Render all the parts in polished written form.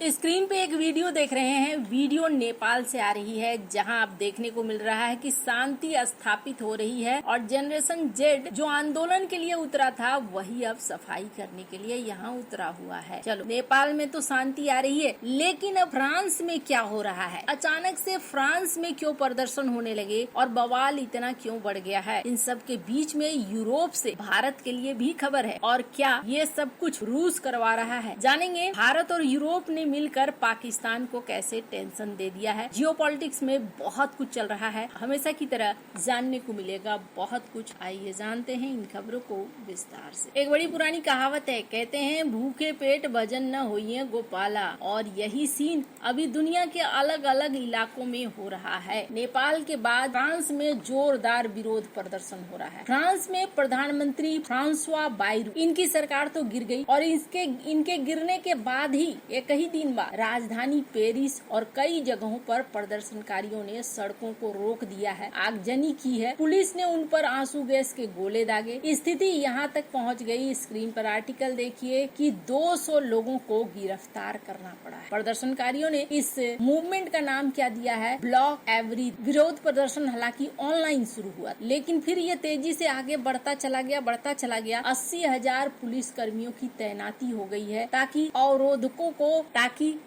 Screen पे एक video देख रहे हैं। वीडियो नेपाल से आ रही है, जहां आप देखने को मिल रहा है कि शांति स्थापित हो रही है और जनरेशन जेड जो आंदोलन के लिए उतरा था वही अब सफाई करने के लिए यहाँ उतरा हुआ है। चलो, नेपाल में तो शांति आ रही है, लेकिन अब फ्रांस में क्या हो रहा है? अचानक से फ्रांस में क्यों प्रदर्शन होने लगे और बवाल इतना क्यों बढ़ गया है? इन सब के बीच में यूरोप से भारत के लिए भी खबर है, और क्या ये सब कुछ रूस करवा रहा है? जानेंगे भारत और यूरोप ने मिलकर पाकिस्तान को कैसे टेंशन दे दिया है। जियोपॉलिटिक्स में बहुत कुछ चल रहा है, हमेशा की तरह जानने को मिलेगा बहुत कुछ। आइए जानते हैं इन खबरों को विस्तार से। एक बड़ी पुरानी कहावत है, कहते हैं भूखे पेट भजन न होइए गोपाला, और यही सीन अभी दुनिया के अलग अलग इलाकों में हो रहा है। नेपाल के बाद फ्रांस में जोरदार विरोध प्रदर्शन हो रहा है। फ्रांस में प्रधानमंत्री फ्रांसवा बायरू, इनकी सरकार तो गिर गई, और इनके गिरने के बाद ही एक ही दिन बाद राजधानी पेरिस और कई जगहों पर प्रदर्शनकारियों ने सड़कों को रोक दिया है, आगजनी की है। पुलिस ने उन पर आंसू गैस के गोले दागे। स्थिति यहाँ तक पहुँच गई, स्क्रीन पर आर्टिकल देखिए, कि 200 लोगों को गिरफ्तार करना पड़ा है। प्रदर्शनकारियों ने इस मूवमेंट का नाम क्या दिया है? Block every. विरोध प्रदर्शन हालांकि ऑनलाइन शुरू हुआ, लेकिन फिर ये तेजी से आगे बढ़ता चला गया। 80,000 पुलिस कर्मियों की तैनाती हो गई है ताकि अवरोधकों को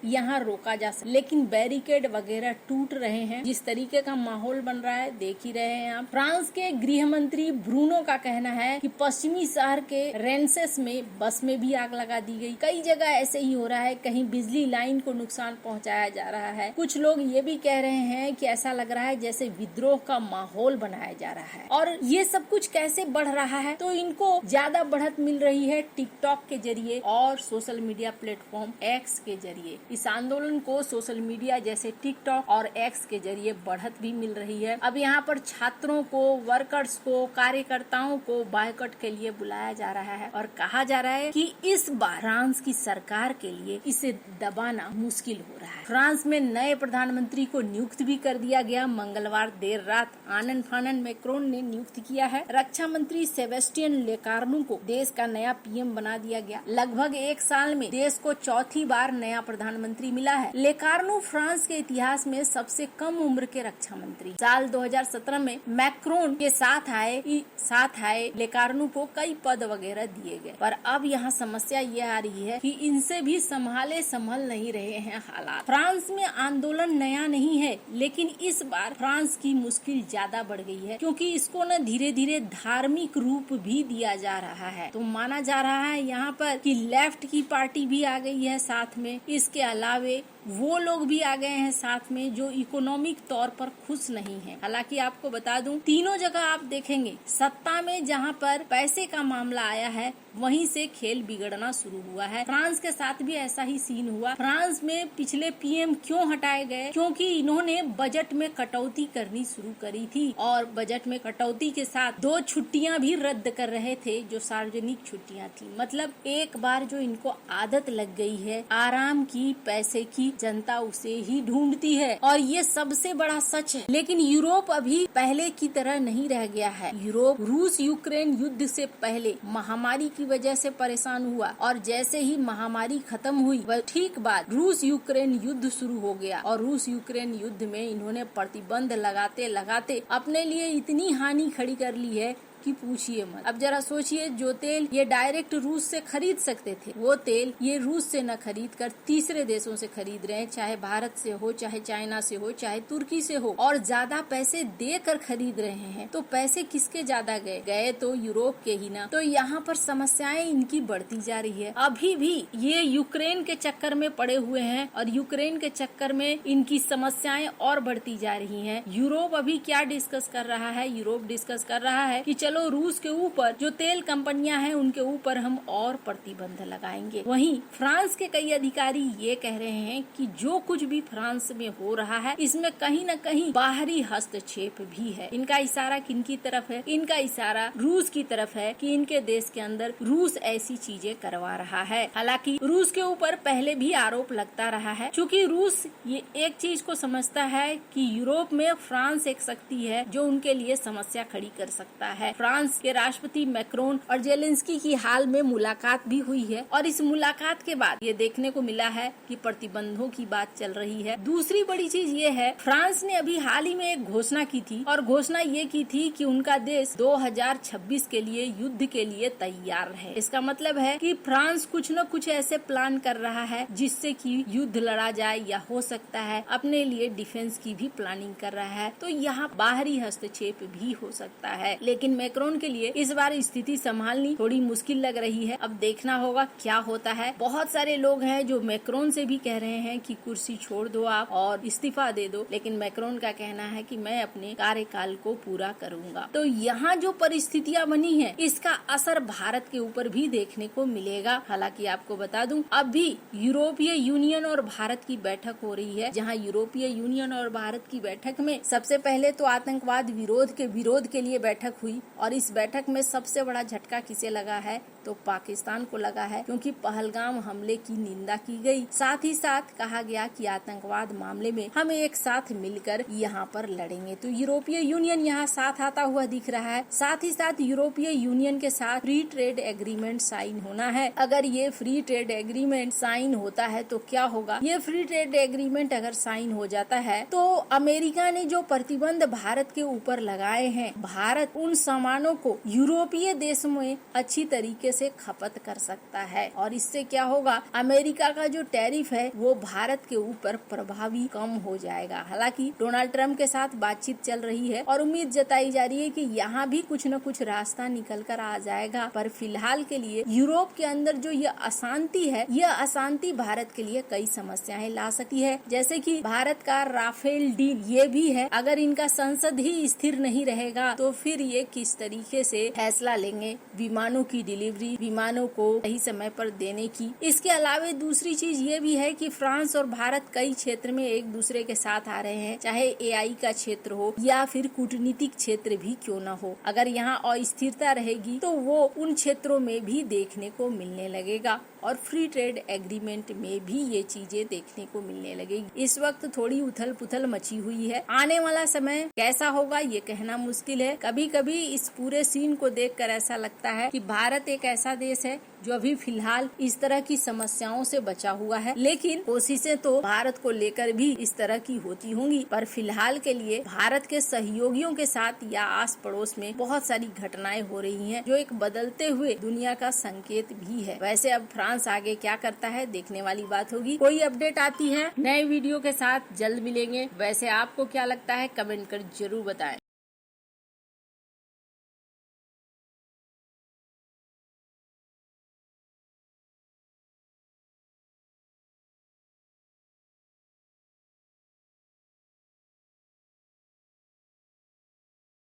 यहाँ रोका जा सके, लेकिन बैरिकेड वगैरह टूट रहे हैं। जिस तरीके का माहौल बन रहा है देख ही रहे हैं आप। फ्रांस के गृह मंत्री ब्रूनो का कहना है कि पश्चिमी शहर के रेंसेस में बस में भी आग लगा दी गई। कई जगह ऐसे ही हो रहा है, कहीं बिजली लाइन को नुकसान पहुंचाया जा रहा है। कुछ लोग ये भी कह रहे हैं कि ऐसा लग रहा है जैसे विद्रोह का माहौल बनाया जा रहा है। और ये सब कुछ कैसे बढ़ रहा है? तो इनको ज्यादा बढ़त मिल रही है टिकटॉक के जरिए और सोशल मीडिया प्लेटफॉर्म एक्स के जरिए। इस आंदोलन को सोशल मीडिया जैसे टिकटॉक और एक्स के जरिए बढ़त भी मिल रही है। अब यहाँ पर छात्रों को, वर्कर्स को, कार्यकर्ताओं को बायकॉट के लिए बुलाया जा रहा है, और कहा जा रहा है कि इस बार फ्रांस की सरकार के लिए इसे दबाना मुश्किल हो रहा है। फ्रांस में नए प्रधानमंत्री को नियुक्त भी कर दिया गया। मंगलवार देर रात आनन मैक्रोन ने नियुक्त किया है। रक्षा मंत्री सेबेस्टियन लेकार्नू को देश का नया पीएम बना दिया गया। लगभग एक साल में देश को चौथी बार नया प्रधानमंत्री मिला है। लेकार्नू फ्रांस के इतिहास में सबसे कम उम्र के रक्षा मंत्री। साल 2017 में मैक्रोन के साथ आए लेकार्नू को कई पद वगैरह दिए गए, पर अब यहाँ समस्या ये आ रही है कि इनसे भी संभल नहीं रहे हैं हालात। फ्रांस में आंदोलन नया नहीं है, लेकिन इस बार फ्रांस की मुश्किल ज्यादा बढ़ गई है, क्योंकि इसको न धीरे धीरे धार्मिक रूप भी दिया जा रहा है। तो माना जा रहा है यहाँ पर कि लेफ्ट की पार्टी भी आ गई है साथ में। इसके अलावे वो लोग भी आ गए हैं साथ में जो इकोनॉमिक तौर पर खुश नहीं है। हालांकि आपको बता दूं, तीनों जगह आप देखेंगे सत्ता में जहां पर पैसे का मामला आया है, वहीं से खेल बिगड़ना शुरू हुआ है। फ्रांस के साथ भी ऐसा ही सीन हुआ। फ्रांस में पिछले पीएम क्यों हटाए गए? क्योंकि इन्होंने बजट में कटौती करनी शुरू करी थी, और बजट में कटौती के साथ 2 छुट्टियां भी रद्द कर रहे थे जो सार्वजनिक छुट्टियां थी। मतलब एक बार जो इनको आदत लग गई है आराम की, पैसे की, जनता उसे ही ढूंढती है, और ये सबसे बड़ा सच है। लेकिन यूरोप अभी पहले की तरह नहीं रह गया है। यूरोप रूस यूक्रेन युद्ध से पहले महामारी की वजह से परेशान हुआ, और जैसे ही महामारी खत्म हुई वह ठीक बाद रूस यूक्रेन युद्ध शुरू हो गया, और रूस यूक्रेन युद्ध में इन्होंने प्रतिबंध लगाते अपने लिए इतनी हानि खड़ी कर ली है कि पूछिए मत। अब जरा सोचिए, जो तेल ये डायरेक्ट रूस से खरीद सकते थे, वो तेल ये रूस से न खरीद कर तीसरे देशों से खरीद रहे हैं, चाहे भारत से हो, चाहे चाइना से हो, चाहे तुर्की से हो, और ज्यादा पैसे देकर खरीद रहे हैं। तो पैसे किसके ज्यादा गए तो यूरोप के ही ना। तो यहाँ पर समस्याएं इनकी बढ़ती जा रही है। अभी भी ये यूक्रेन के चक्कर में पड़े हुए हैं, और यूक्रेन के चक्कर में इनकी समस्याएं और बढ़ती जा रही है। यूरोप अभी क्या डिस्कस कर रहा है? यूरोप डिस्कस कर रहा है कि चलो रूस के ऊपर जो तेल कंपनियां हैं उनके ऊपर हम और प्रतिबंध लगाएंगे। वहीं फ्रांस के कई अधिकारी ये कह रहे हैं कि जो कुछ भी फ्रांस में हो रहा है इसमें कहीं न कहीं बाहरी हस्तक्षेप भी है। इनका इशारा किनकी तरफ है? इनका इशारा रूस की तरफ है कि इनके देश के अंदर रूस ऐसी चीजें करवा रहा है। हालांकि रूस के ऊपर पहले भी आरोप लगता रहा है, क्योंकि रूस ये एक चीज को समझता है कि यूरोप में फ्रांस एक शक्ति है जो उनके लिए समस्या खड़ी कर सकता है। फ्रांस के राष्ट्रपति मैक्रोन और जेलेंस्की की हाल में मुलाकात भी हुई है और इस मुलाकात के बाद ये देखने को मिला है कि प्रतिबंधों की बात चल रही है। दूसरी बड़ी चीज ये है, फ्रांस ने अभी हाल ही में एक घोषणा की थी और घोषणा ये की थी कि उनका देश 2026 के लिए युद्ध के लिए तैयार है। इसका मतलब है कि फ्रांस कुछ न कुछ ऐसे प्लान कर रहा है जिससे कि युद्ध लड़ा जाए या हो सकता है अपने लिए डिफेंस की भी प्लानिंग कर रहा है। तो यहाँ बाहरी हस्तक्षेप भी हो सकता है, लेकिन मैक्रोन के लिए इस बार स्थिति संभालनी थोड़ी मुश्किल लग रही है। अब देखना होगा क्या होता है। बहुत सारे लोग हैं जो मैक्रोन से भी कह रहे हैं कि कुर्सी छोड़ दो आप और इस्तीफा दे दो, लेकिन मैक्रोन का कहना है कि मैं अपने कार्यकाल को पूरा करूंगा। तो यहाँ जो परिस्थितियां बनी है इसका असर भारत के ऊपर भी देखने को मिलेगा। हालांकि आपको बता दूं, अभी यूरोपीय यूनियन और भारत की बैठक हो रही है, जहाँ यूरोपीय यूनियन और भारत की बैठक में सबसे पहले तो आतंकवाद विरोध के लिए बैठक हुई और इस बैठक में सबसे बड़ा झटका किसे लगा है तो पाकिस्तान को लगा है, क्योंकि पहलगाम हमले की निंदा की गई। साथ ही साथ कहा गया कि आतंकवाद मामले में हम एक साथ मिलकर यहाँ पर लड़ेंगे। तो यूरोपीय यूनियन यहाँ साथ आता हुआ दिख रहा है। साथ ही साथ यूरोपीय यूनियन के साथ फ्री ट्रेड एग्रीमेंट साइन होना है। अगर ये फ्री ट्रेड एग्रीमेंट साइन होता है तो क्या होगा, ये फ्री ट्रेड एग्रीमेंट अगर साइन हो जाता है तो अमेरिका ने जो प्रतिबंध भारत के ऊपर लगाए हैं, भारत उन सामानों को यूरोपीय देशों में अच्छी तरीके से खपत कर सकता है और इससे क्या होगा, अमेरिका का जो टैरिफ है वो भारत के ऊपर प्रभावी कम हो जाएगा। हालांकि डोनाल्ड ट्रंप के साथ बातचीत चल रही है और उम्मीद जताई जा रही है कि यहाँ भी कुछ न कुछ रास्ता निकल कर आ जाएगा, पर फिलहाल के लिए यूरोप के अंदर जो ये अशांति है, यह अशांति भारत के लिए कई समस्याएं ला सकती है। जैसे कि भारत का राफेल डील ये भी है, अगर इनका संसद ही स्थिर नहीं रहेगा तो फिर ये किस तरीके से फैसला लेंगे विमानों की डिलीवरी, विमानों को सही समय पर देने की। इसके अलावा दूसरी चीज ये भी है कि फ्रांस और भारत कई क्षेत्र में एक दूसरे के साथ आ रहे हैं, चाहे एआई का क्षेत्र हो या फिर कूटनीतिक क्षेत्र भी क्यों न हो। अगर यहाँ अस्थिरता रहेगी तो वो उन क्षेत्रों में भी देखने को मिलने लगेगा और फ्री ट्रेड एग्रीमेंट में भी ये चीजें देखने को मिलने लगेगी। इस वक्त थोड़ी उथल पुथल मची हुई है, आने वाला समय कैसा होगा ये कहना मुश्किल है। कभी कभी इस पूरे सीन को देखकर ऐसा लगता है कि भारत एक ऐसा देश है जो अभी फिलहाल इस तरह की समस्याओं से बचा हुआ है, लेकिन कोशिशें तो भारत को लेकर भी इस तरह की होती होंगी। पर फिलहाल के लिए भारत के सहयोगियों के साथ या आस पड़ोस में बहुत सारी घटनाएं हो रही हैं, जो एक बदलते हुए दुनिया का संकेत भी है। वैसे अब फ्रांस आगे क्या करता है देखने वाली बात होगी। कोई अपडेट आती है नए वीडियो के साथ जल्द मिलेंगे। वैसे आपको क्या लगता है कमेंट कर जरूर बताएं।